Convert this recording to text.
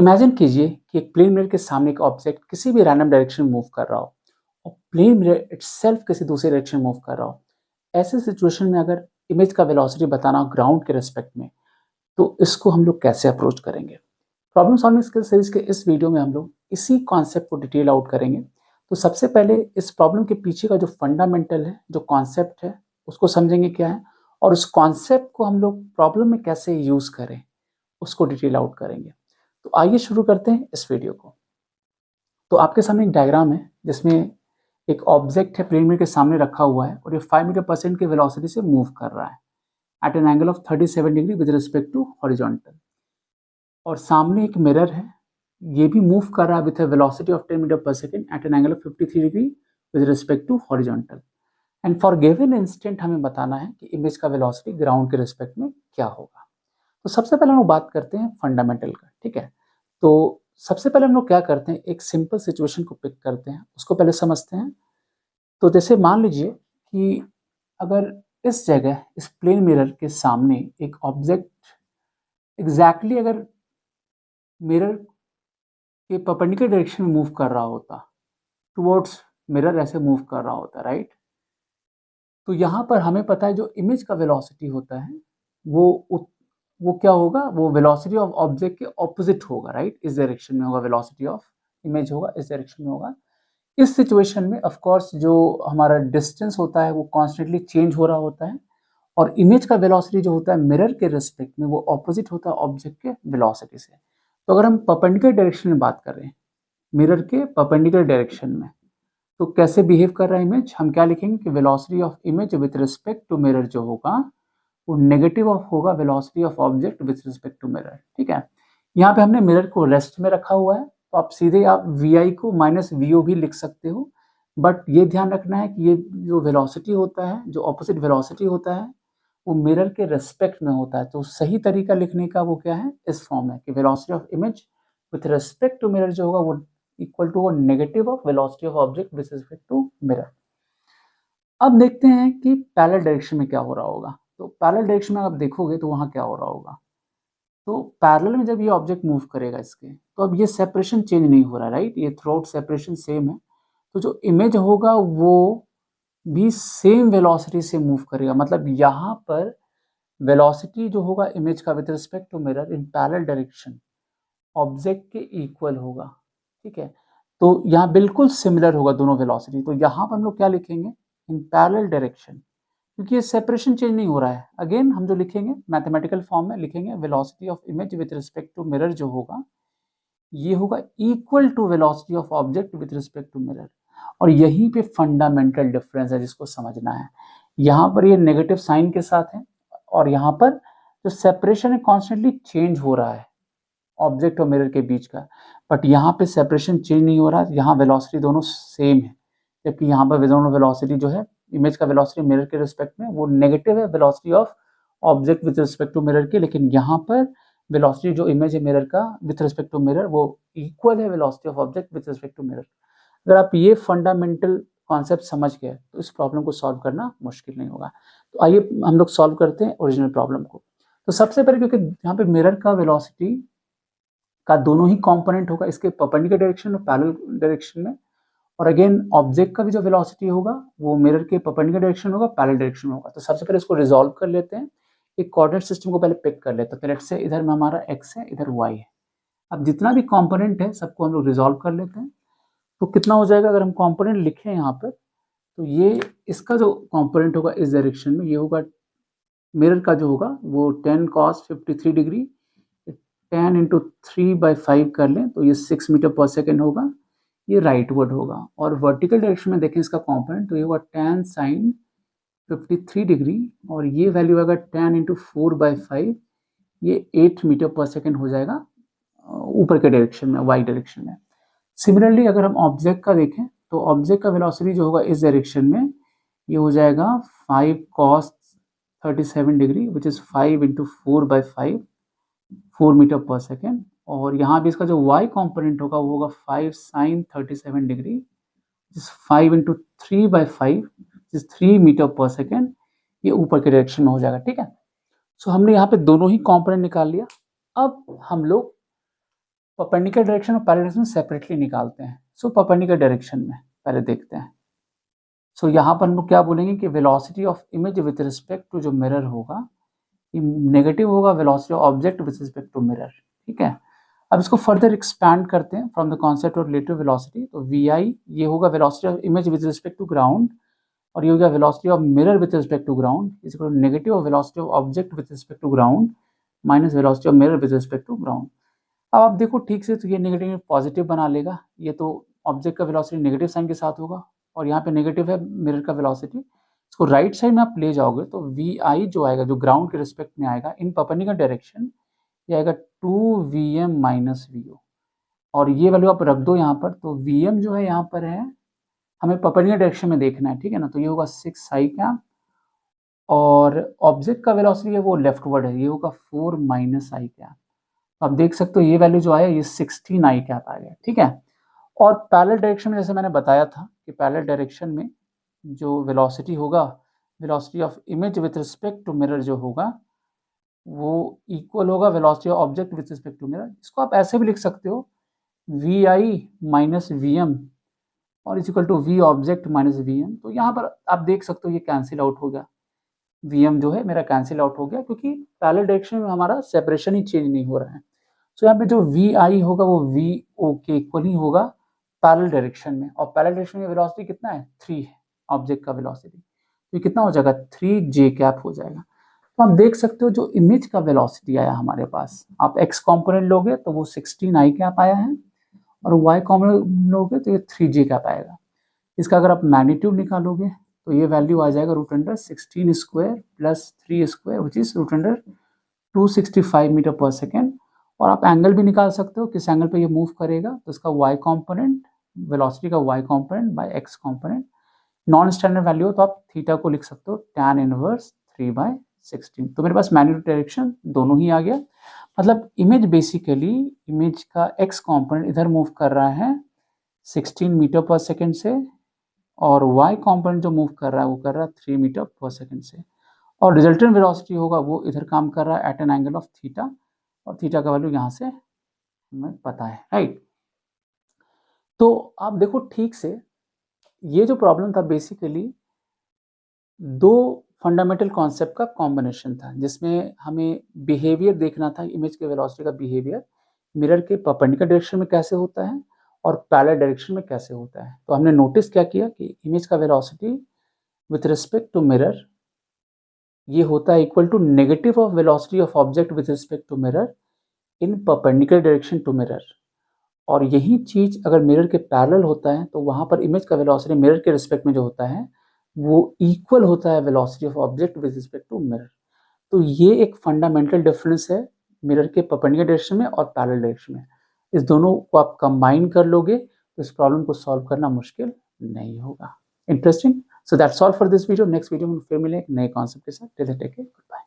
Imagine कीजिए कि एक प्लेन मिरर के सामने एक ऑब्जेक्ट किसी भी रैंडम डायरेक्शन में मूव कर रहा हो और प्लेन मिरर इटसेल्फ किसी दूसरे डायरेक्शन में मूव कर रहा हो। ऐसे सिचुएशन में अगर इमेज का वेलोसिटी बताना हो ग्राउंड के रिस्पेक्ट में, तो इसको हम लोग कैसे अप्रोच करेंगे? प्रॉब्लम सॉल्विंग स्किल सीरीज के इस वीडियो में हम लोग इसी कॉन्सेप्ट को डिटेल आउट करेंगे। तो सबसे पहले इस प्रॉब्लम के पीछे का जो फंडामेंटल है, जो कॉन्सेप्ट है, उसको समझेंगे क्या है, और उस कॉन्सेप्ट को हम लोग प्रॉब्लम में कैसे यूज करें, उसको डिटेल आउट करेंगे। तो आइए शुरू करते हैं इस वीडियो को। तो आपके सामने एक डायग्राम है जिसमें एक ऑब्जेक्ट है प्लेन मिरर के सामने रखा हुआ है और ये 5 मीटर पर सेकंड की वेलोसिटी से मूव कर रहा है at an angle of 37 degree with respect to horizontal. और सामने एक मिरर है, ये भी मूव कर रहा है with velocity of 10 meter per second at an angle of 53 degree with respect to horizontal. And for given instant हमें बताना है कि इमेज का वेलोसिटी ग्राउंड के रिस्पेक्ट में क्या होगा। तो सबसे पहले हम लोग बात करते हैं फंडामेंटल का, ठीक है। तो सबसे पहले हम लोग क्या करते हैं, एक सिंपल सिचुएशन को पिक करते हैं, उसको पहले समझते हैं। तो जैसे मान लीजिए कि अगर इस जगह इस प्लेन मिरर के सामने एक ऑब्जेक्ट एग्जैक्टली अगर मिरर के परपेंडिकुलर डायरेक्शन में मूव कर रहा होता, टुवर्ड्स मिरर ऐसे मूव कर रहा होता, राइट। तो यहाँ पर हमें पता है जो इमेज का वेलोसिटी होता है वो क्या होगा, वो वेलोसिटी ऑफ ऑब्जेक्ट के ऑपोजिट होगा, राइट। इस डायरेक्शन में होगा, वेलोसिटी ऑफ इमेज होगा इस डायरेक्शन में होगा। इस सिचुएशन में ऑफ कोर्स जो हमारा डिस्टेंस होता है वो कॉन्स्टेंटली चेंज हो रहा होता है, और इमेज का वेलोसिटी जो होता है मिरर के रिस्पेक्ट में वो ऑपोजिट होता है ऑब्जेक्ट के वेलोसिटी से। तो अगर हम परपेंडिकुलर डायरेक्शन में बात कर रहे हैं, मिरर के परपेंडिकुलर डायरेक्शन में, तो कैसे बिहेव कर रहा है इमेज, हम क्या लिखेंगे कि velocity of image with respect to mirror जो होगा वो नेगेटिव ऑफ होगा velocity of object with respect to mirror, ठीक है। यहाँ पे हमने मिरर को रेस्ट में रखा हुआ है, तो आप सीधे आप vi को माइनस vo भी लिख सकते हो, बट ये ध्यान रखना है कि ये जो वेलोसिटी होता है, जो ऑपोजिट वेलोसिटी होता है, वो मिरर के रेस्पेक्ट में होता है। तो सही तरीका लिखने का वो क्या है, इस फॉर्म है कि velocity of image with respect to mirror जो होगा वो equal to negative of velocity of object with respect to mirror. अब देखते हैं कि पैरेलल डायरेक्शन में क्या हो रहा होगा। तो पैरेलल डायरेक्शन में आप देखोगे तो वहाँ क्या हो रहा होगा, तो पैरेलल में जब ये ऑब्जेक्ट मूव करेगा इसके, तो अब ये सेपरेशन चेंज नहीं हो रहा है, राइट। ये थ्रू सेपरेशन सेम है, तो जो इमेज होगा वो भी सेम वेलोसिटी से मूव करेगा। मतलब यहाँ पर वेलोसिटी जो होगा इमेज का with respect to mirror in parallel direction object के इक्वल होगा, ठीक है। तो यहाँ बिल्कुल सिमिलर होगा दोनों वेलोसिटी। तो यहाँ पर हम लोग क्या लिखेंगे, इन पैरेलल डायरेक्शन, क्योंकि ये सेपरेशन चेंज नहीं हो रहा है। अगेन हम जो लिखेंगे मैथमेटिकल फॉर्म में लिखेंगे, velocity of image with respect to mirror जो होगा ये होगा equal to velocity of object with respect to mirror. और यहीं पे फंडामेंटल डिफरेंस है जिसको समझना है। यहाँ पर ये नेगेटिव साइन के साथ है, और यहाँ पर जो सेपरेशन है कॉन्स्टेंटली चेंज हो रहा है ऑब्जेक्ट और मिरर के बीच का, बट यहाँ पे सेपरेशन चेंज नहीं हो रहा है, यहाँ वेलोसिटी दोनों सेम है। जबकि यहाँ पर दोनों वेलोसिटी जो है इमेज का वेलोसिटी मिरर के रिस्पेक्ट में वो नेगेटिव है velocity of object with respect to mirror के, लेकिन यहाँ पर वेलोसिटी जो इमेज है मिरर का विद रिस्पेक्ट टू मिरर वो इक्वल है velocity of object with respect to mirror. अगर आप ये फंडामेंटल कॉन्सेप्ट समझ गए तो इस प्रॉब्लम को सॉल्व करना मुश्किल नहीं होगा। तो आइए हम लोग सॉल्व करते हैं ओरिजिनल प्रॉब्लम को। तो सबसे पहले क्योंकि यहाँ पे मिरर का वेलोसिटी का दोनों ही कंपोनेंट होगा, इसके परपेंडिकुलर डायरेक्शन और पैरेलल डायरेक्शन में, और अगेन ऑब्जेक्ट का भी जो वेलोसिटी होगा वो मिरर के परपेंडिकुलर डायरेक्शन होगा, पैरेलल डायरेक्शन में होगा। तो सबसे पहले इसको रिजॉल्व कर लेते हैं, एक कोऑर्डिनेट सिस्टम को पहले पिक कर लेते हैं। तो लेट्स से इधर में हमारा x है, इधर y है। अब जितना भी कंपोनेंट है सबको हम लोग रिजॉल्व कर लेते हैं। तो कितना हो जाएगा, अगर हम कंपोनेंट लिखें यहाँ पर, तो ये इसका जो कंपोनेंट होगा इस डायरेक्शन में ये होगा, मिरर का जो होगा वो 10 cos 53 डिग्री, 10 इंटू 3/5 कर लें तो ये 6 मीटर पर सेकेंड होगा, ये राइट वर्ड होगा। और वर्टिकल डायरेक्शन में देखें इसका कंपोनेंट, तो ये होगा 10 sin 53 डिग्री, और ये वैल्यू आएगा 10 इंटू 4/5, ये 8 मीटर पर सेकेंड हो जाएगा ऊपर के डायरेक्शन में, वाई डायरेक्शन में। सिमिलरली अगर हम ऑब्जेक्ट का देखें तो ऑब्जेक्ट का वेलोसिटी जो होगा इस डायरेक्शन में ये हो जाएगा 5 cos 37 degree which is 5 into 4/5, 4 meter per second. और यहाँ भी इसका जो y कंपोनेंट होगा वो होगा 5 sin 37 degree, 5 into 3/5 is 3 meter per second, ये ऊपर के डायरेक्शन में हो जाएगा, ठीक है। सो हमने यहाँ पे दोनों ही कंपोनेंट निकाल लिया। अब हम लोग परपेंडिकुलर डायरेक्शन और पैरेलल डायरेक्शन सेपरेटली निकालते हैं। सो परपेंडिकुलर डायरेक्शन में पहले देखते हैं। सो यहाँ पर हम लोग क्या बोलेंगे कि velocity of image with respect to जो मिरर होगा ये नेगेटिव होगा velocity of object with respect to mirror. ठीक है, अब इसको फर्दर एक्सपैंड करते हैं from the concept of relative velocity. तो वी आई ये होगा velocity of image with respect to ground, और ये हो गया velocity of mirror with respect to ground is equal to negative of velocity of object with respect to ground minus velocity of mirror with respect to ground. अब आप देखो ठीक से, तो ये नेगेटिव पॉजिटिव बना लेगा, ये तो ऑब्जेक्ट का वेलोसिटी नेगेटिव साइन के साथ होगा और यहाँ पे नेगेटिव है मिरर का वेलोसिटी। इसको राइट साइड में आप ले जाओगे तो वी आई जो आएगा, जो ग्राउंड के रिस्पेक्ट में आएगा इन परपेंडिकुलर डायरेक्शन, ये आएगा 2vm माइनस vo, और ये वैल्यू आप रख दो यहाँ पर। तो vm जो है यहाँ पर है, हमें परपेंडिकुलर डायरेक्शन में देखना है, ठीक है ना। तो ये होगा 6i कैप, और ऑब्जेक्ट का वेलोसिटी है वो लेफ्टवर्ड है, ये होगा 4 माइनस आई कैप। तो आप देख सकते हो ये वैल्यू जो आया ये 16i कैप आ गया, ठीक है। और पैरेलल डायरेक्शन में जैसे मैंने बताया था कि पैरेलल डायरेक्शन में जो वेलोसिटी होगा, velocity of image with respect to mirror जो होगा वो इक्वल होगा velocity of object with respect to mirror. इसको आप ऐसे भी लिख सकते हो V I minus V M और is equal to V object minus V M. तो यहाँ पर आप देख सकते हो ये कैंसिल आउट हो गया, वी एम जो है मेरा कैंसिल आउट हो गया, क्योंकि पैरेलल डायरेक्शन में हमारा सेपरेशन ही चेंज नहीं हो रहा है। तो यहाँ पे जो वी आई होगा वो वी ओ के इक्वल ही होगा पैरेलल डायरेक्शन में, और पैरेलल डायरेक्शन में वेलोसिटी कितना है 3 है ऑब्जेक्ट का वेलोसिटी, तो ये कितना हो जाएगा 3j कैप हो जाएगा। तो आप देख सकते हो जो इमेज का वेलोसिटी आया हमारे पास, आप x कंपोनेंट लोगे तो वो 16i कैप आया है, और y कंपोनेंट लोगे तो ये 3j कैप आएगा। इसका अगर आप मैग्नीट्यूड निकालोगे तो ये वैल्यू आ जाएगा root under 16 square plus 3 square which is root under 265 meter per second. और आप एंगल भी निकाल सकते हो किस एंगल पे ये मूव करेगा, तो इसका y कंपोनेंट, वेलोसिटी का y component by x component, non standard value हो तो आप थीटा को लिख सकते हो tan इनवर्स 3/16। तो मेरे पास मैग्नीट्यूड डायरेक्शन दोनों ही आ गया, मतलब इमेज बेसिकली इमेज का x कंपोनेंट इधर मूव कर रहा है 16 मीटर पर सेकेंड से, और y कंपोनेंट जो मूव कर रहा है वो कर रहा है 3 मीटर पर सेकेंड से, और रिजल्टेंट वेलोसिटी होगा वो इधर काम कर रहा है at an angle of theta, और थीटा का वैल्यू यहाँ से हमें पता है, राइट। तो आप देखो ठीक से, ये जो प्रॉब्लम था बेसिकली दो फंडामेंटल कॉन्सेप्ट का कॉम्बिनेशन था, जिसमें हमें बिहेवियर देखना था, इमेज के वेलोसिटी का बिहेवियर मिरर के परपेंडिकुलर डायरेक्शन में कैसे होता है और पैरेलल डायरेक्शन में कैसे होता है। तो हमने नोटिस क्या किया कि इमेज का velocity with respect to mirror ये होता है equal to negative of velocity of object with respect to mirror in perpendicular direction to mirror, और यही चीज अगर मिरर के पैरेलल होता है तो वहां पर इमेज का वेलोसिटी मिरर के रिस्पेक्ट में जो होता है वो इक्वल होता है velocity of object with respect to mirror. तो ये एक फंडामेंटल डिफरेंस है मिरर के परपेंडिकुलर डायरेक्शन में और पैरेलल डायरेक्शन में। इस दोनों को आप कंबाइन कर लोगे तो इस प्रॉब्लम को सॉल्व करना मुश्किल नहीं होगा। Interesting. So that's all for this video. Next video में फिर मिलेंगे एक नए कॉन्सेप्ट के साथ। Till then take care, good bye.